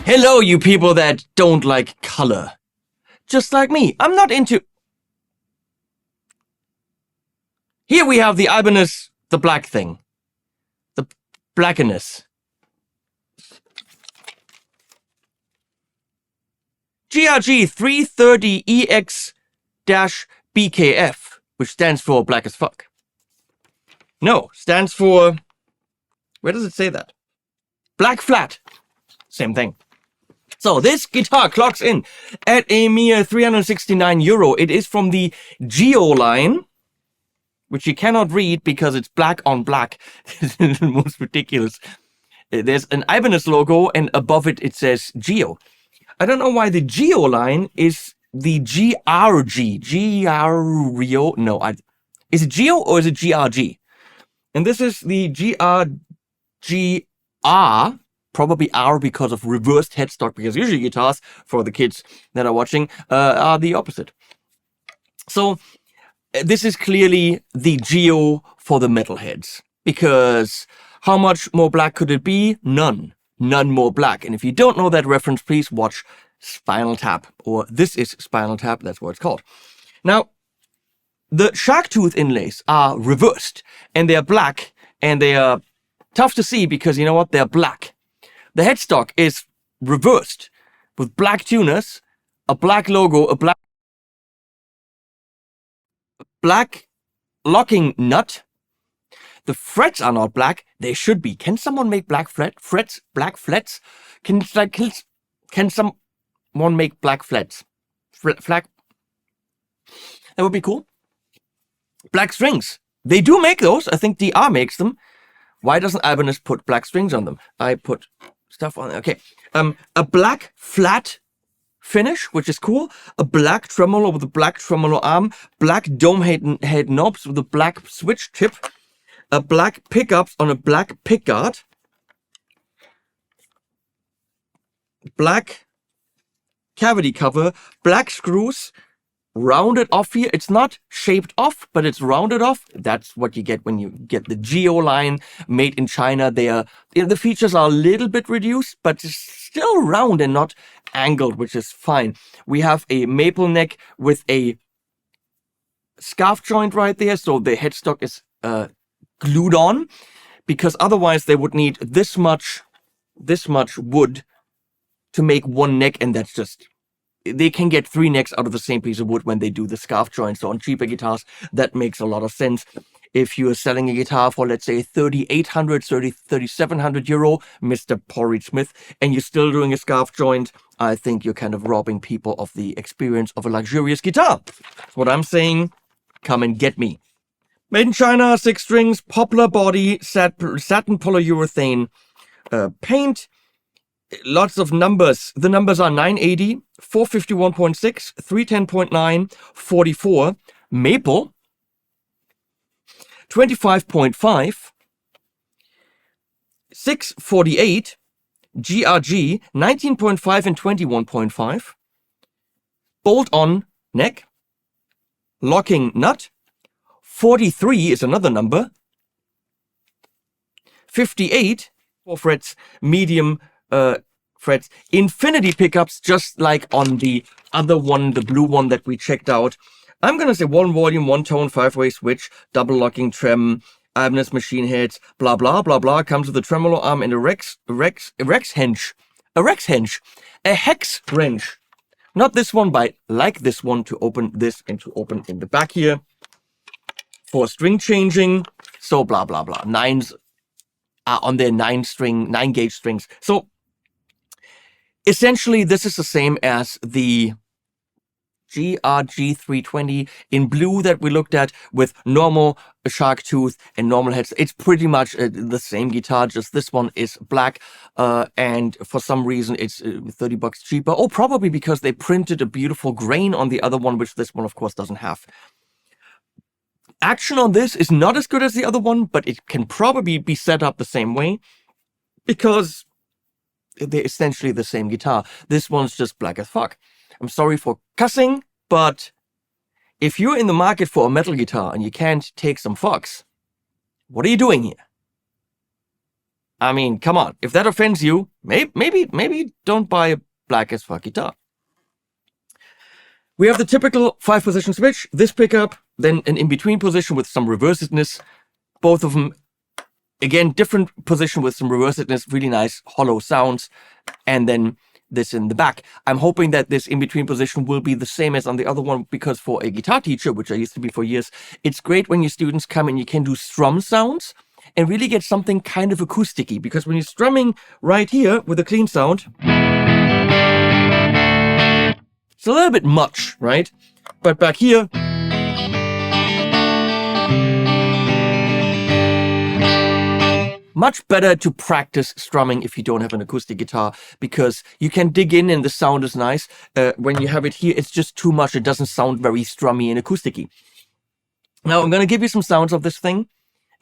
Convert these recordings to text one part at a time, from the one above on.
Hello, you people that don't like color. Just like me, I'm not into... Here we have the Ibanez, the black thing. The blackest. GRGR330EX BKF, which stands for black as fuck. No, stands for... Where does it say that? Black flat. Same thing. So this guitar clocks in at a mere €369. It is from the Geo line, which you cannot read because it's black on black. It's the most ridiculous. There's an Ibanez logo, and above it, it says Geo. I don't know why the Geo line is the GRG. GRGR. No, is it Geo or is it GRG? And this is the GRGR. Probably R because of reversed headstock, because usually guitars, for the kids that are watching, are the opposite. So this is clearly the Geo for the metalheads, because how much more black could it be? None. None more black. And if you don't know that reference, please watch Spinal Tap, or This is Spinal Tap, that's what it's called. Now, the shark tooth inlays are reversed, and they're black, and they are tough to see because, you know what, they're black. The headstock is reversed with black tuners, a black logo, a black locking nut. The frets are not black. They should be. Can someone make black frets? Black flats? Can someone make black flats? That would be cool. Black strings. They do make those. I think DR makes them. Why doesn't Ibanez put black strings on them? I put stuff on. Okay. A black flat finish, which is cool. A black tremolo with a black tremolo arm. Black dome head knobs with a black switch tip. A black pickups on a black pickguard. Black cavity cover. Black screws. Rounded off here. It's not shaped off, but it's rounded off. That's what you get when you get the Geo line made in China. The features are a little bit reduced, but it's still round and not angled, which is fine. We have a maple neck with a scarf joint right there, so the headstock is glued on, because otherwise they would need this much wood to make one neck, and that's just... They can get 3 necks out of the same piece of wood when they do the scarf joint. So on cheaper guitars, that makes a lot of sense. If you're selling a guitar for, let's say, 3,800, 3,700 euro, Mr. Paul Reed Smith, and you're still doing a scarf joint, I think you're kind of robbing people of the experience of a luxurious guitar. That's what I'm saying. Come and get me. Made in China, 6 strings, poplar body, satin polyurethane paint. Lots of numbers. The numbers are 980, 451.6, 310.9, 44. Maple, 25.5, 648. GRG, 19.5 and 21.5. Bolt-on neck. Locking nut. 43 is another number. 58, 4 frets, medium frets. Infinity pickups, just like on the other one, the blue one that we checked out. I'm gonna say 1 volume, 1 tone, 5-way switch, double locking trem, Ibanez machine heads, blah blah blah blah. Comes with a tremolo arm and a hex wrench. Not this one, but like this one to open this and to open in the back here for string changing. So blah blah blah. 9s are on their 9 gauge strings. So essentially, this is the same as the GRG330 in blue that we looked at with normal shark tooth and normal heads. It's pretty much the same guitar, just this one is black, and for some reason it's $30 cheaper. Oh, probably because they printed a beautiful grain on the other one, which this one, of course, doesn't have. Action on this is not as good as the other one, but it can probably be set up the same way because they're essentially the same guitar. This one's just black as fuck. I'm sorry for cussing, but if you're in the market for a metal guitar and you can't take some fucks, what are you doing here? I mean, come on. If that offends you, maybe don't buy a black as fuck guitar. We have the typical 5-position switch, this pickup, then an in-between position with some reversedness. Both of them, again, different position with some reversedness, really nice hollow sounds, and then this in the back. I'm hoping that this in-between position will be the same as on the other one, because for a guitar teacher, which I used to be for years, it's great when your students come and you can do strum sounds and really get something kind of acousticy, because when you're strumming right here with a clean sound, it's a little bit much, right? But back here, much better to practice strumming if you don't have an acoustic guitar, because you can dig in and the sound is nice. When you have it here, it's just too much. It doesn't sound very strummy and acousticy. Now, I'm going to give you some sounds of this thing.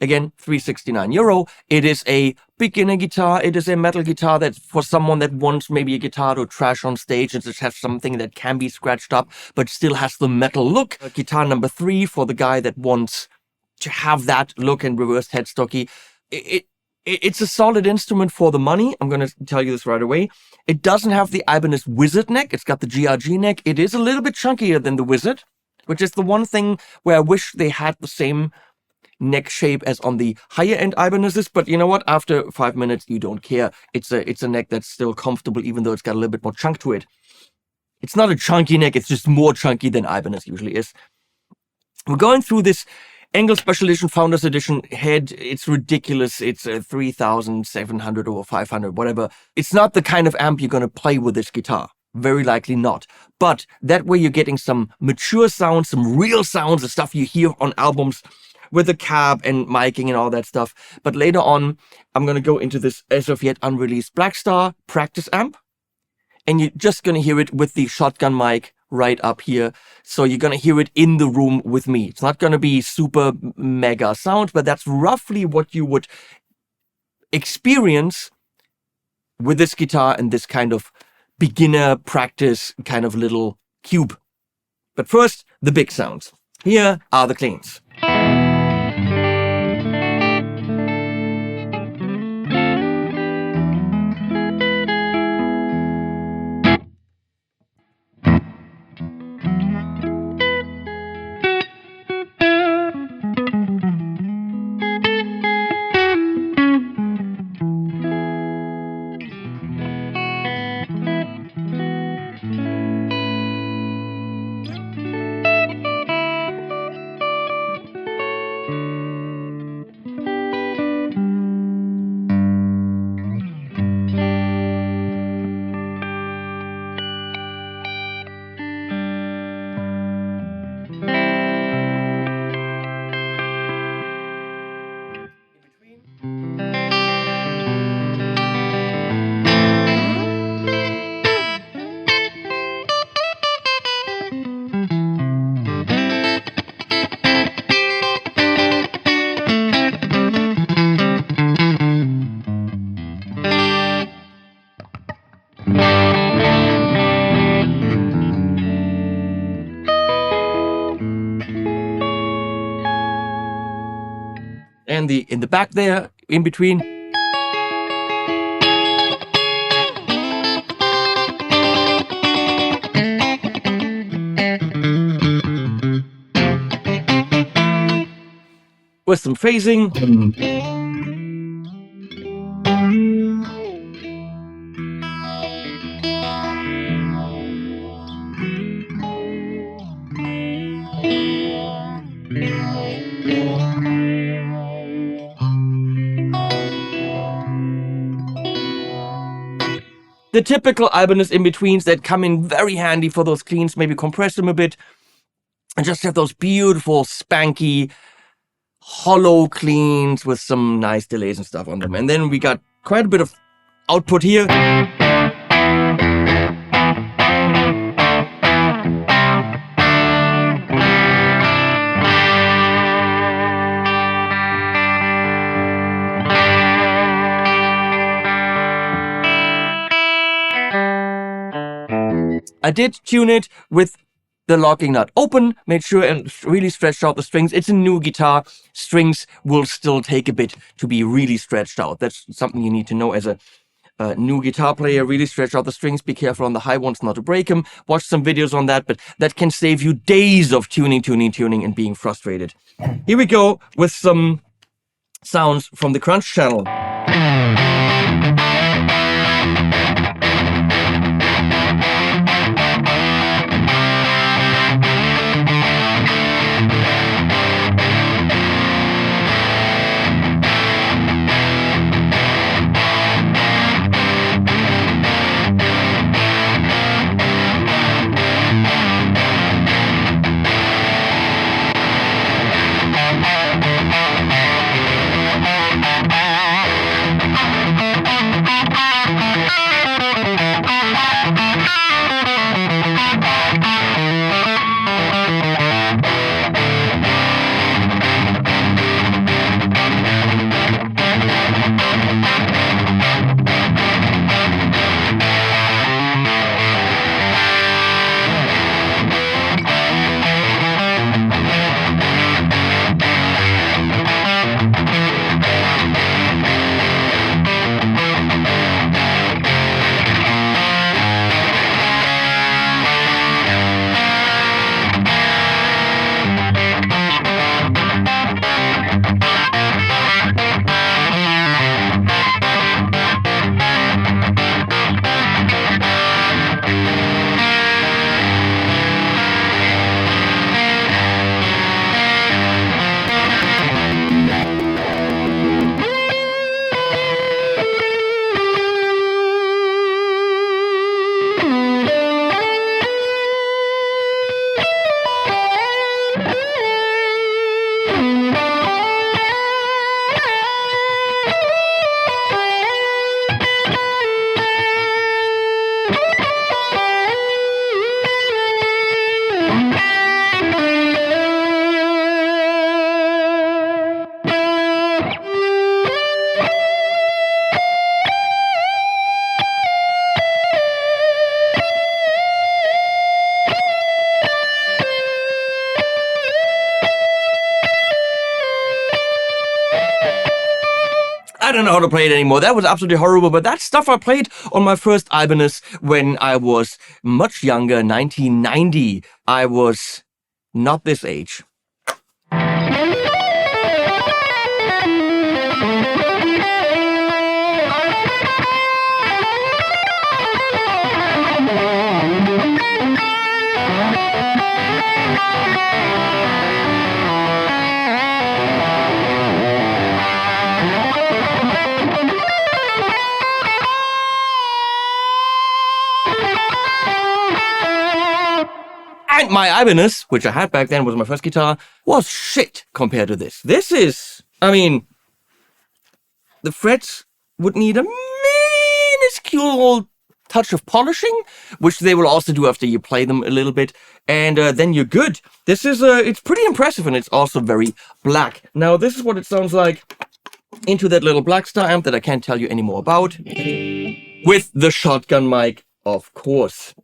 Again, €369. It is a beginner guitar. It is a metal guitar that's for someone that wants maybe a guitar to trash on stage and just have something that can be scratched up, but still has the metal look. Guitar number 3 for the guy that wants to have that look and reversed headstocky. It's a solid instrument for the money. I'm going to tell you this right away. It doesn't have the Ibanez Wizard neck. It's got the GRG neck. It is a little bit chunkier than the Wizard, which is the one thing where I wish they had the same neck shape as on the higher end Ibanez's. But you know what? After 5 minutes, you don't care. It's a neck that's still comfortable, even though it's got a little bit more chunk to it. It's not a chunky neck. It's just more chunky than Ibanez usually is. We're going through this Engel Special Edition, Founders Edition head, it's ridiculous. It's 3,700 or 500, whatever. It's not the kind of amp you're going to play with this guitar. Very likely not. But that way you're getting some mature sounds, some real sounds, the stuff you hear on albums with the cab and miking and all that stuff. But later on, I'm going to go into this as of yet unreleased Blackstar practice amp. And you're just going to hear it with the shotgun mic right up here. So you're going to hear it in the room with me. It's not going to be super mega sound, but that's roughly what you would experience with this guitar and this kind of beginner practice kind of little cube. But first, the big sounds. Here are the cleans. And in the back there, in between. With some phasing. The typical Ibanez in-betweens that come in very handy for those cleans, maybe compress them a bit, and just have those beautiful, spanky, hollow cleans with some nice delays and stuff on them. And then we got quite a bit of output here. I did tune it with the locking nut open, made sure and really stretched out the strings. It's a new guitar. Strings will still take a bit to be really stretched out. That's something you need to know as a new guitar player. Really stretch out the strings. Be careful on the high ones not to break them. Watch some videos on that, but that can save you days of tuning and being frustrated. Here we go with some sounds from the Crunch channel. I don't know how to play it anymore. That was absolutely horrible, but that's stuff I played on my first Ibanez when I was much younger, 1990. I was not this age. And my Ibanez, which I had back then, was my first guitar, was shit compared to this. This is, I mean, the frets would need a minuscule touch of polishing, which they will also do after you play them a little bit, and then you're good. This is, it's pretty impressive, and it's also very black. Now, this is what it sounds like into that little Blackstar amp that I can't tell you any more about, with the shotgun mic, of course.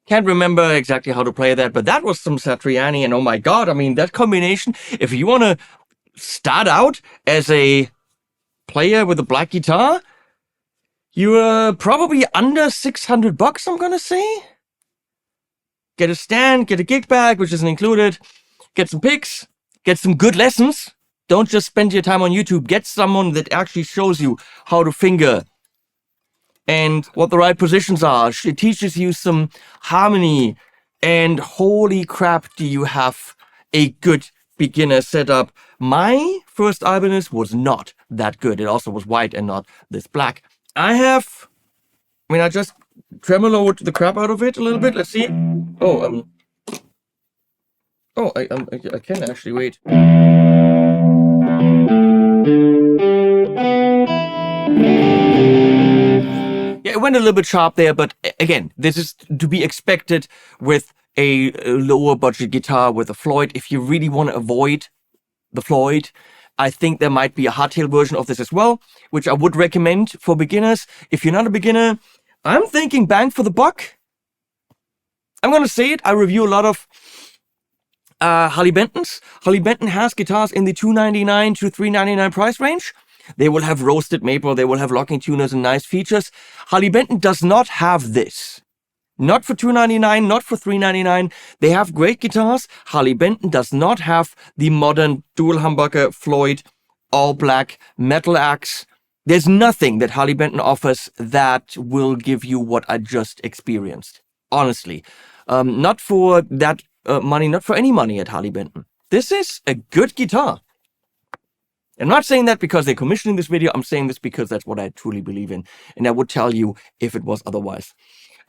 Can't remember exactly how to play that, but that was some Satriani, and oh my god, I mean, that combination, if you want to start out as a player with a black guitar, you're probably under $600, I'm gonna say. Get a stand, get a gig bag, which isn't included, get some picks, get some good lessons. Don't just spend your time on YouTube. Get someone that actually shows you how to finger and what the right positions are. It teaches you some harmony, and holy crap, do you have a good beginner setup. My first Ibanez was not that good. It also was white and not this black. I just tremoloed the crap out of it a little bit. Let's see. I can actually wait. Yeah, it went a little bit sharp there, but again, this is to be expected with a lower budget guitar with a Floyd. If you really want to avoid the Floyd, I think there might be a hardtail version of this as well, which I would recommend for beginners. If you're not a beginner, I'm thinking bang for the buck. I'm going to say it. I review a lot of Harley Bentons. Harley Benton has guitars in the $299 to $399 price range. They will have roasted maple, they will have locking tuners and nice features. Harley Benton does not have this. Not for $299, not for $399. They have great guitars. Harley Benton does not have the modern dual humbucker Floyd all black metal axe. There's nothing that Harley Benton offers that will give you what I just experienced. Honestly. Not for that money, not for any money at Harley Benton. This is a good guitar. I'm not saying that because they're commissioning this video. I'm saying this because that's what I truly believe in. And I would tell you if it was otherwise.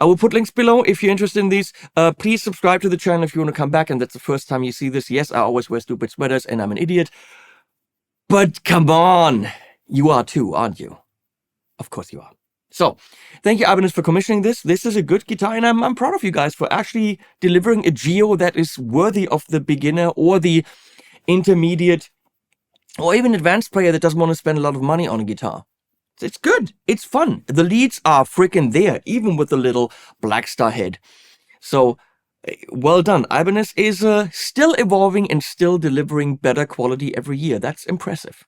I will put links below if you're interested in these. Please subscribe to the channel if you want to come back and that's the first time you see this. Yes, I always wear stupid sweaters and I'm an idiot. But come on. You are too, aren't you? Of course you are. So, thank you, Ibanez, for commissioning this. This is a good guitar, and I'm proud of you guys for actually delivering a Geo that is worthy of the beginner or the intermediate or even advanced player that doesn't want to spend a lot of money on a guitar. It's good. It's fun. The leads are freaking there, even with the little black star head. So, well done. Ibanez is still evolving and still delivering better quality every year. That's impressive.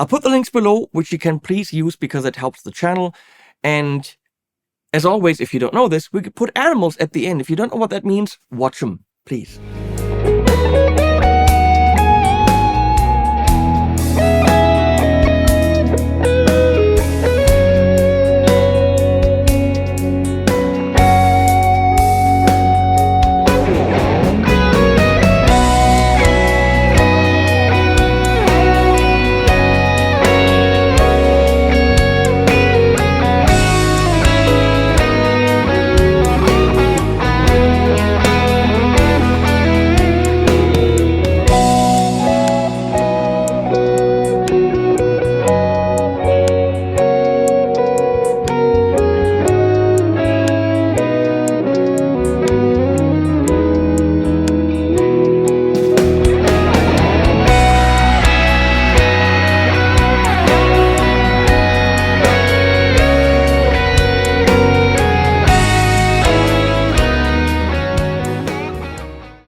I'll put the links below, which you can please use because it helps the channel. And as always, if you don't know this, we could put animals at the end. If you don't know what that means, watch them, please.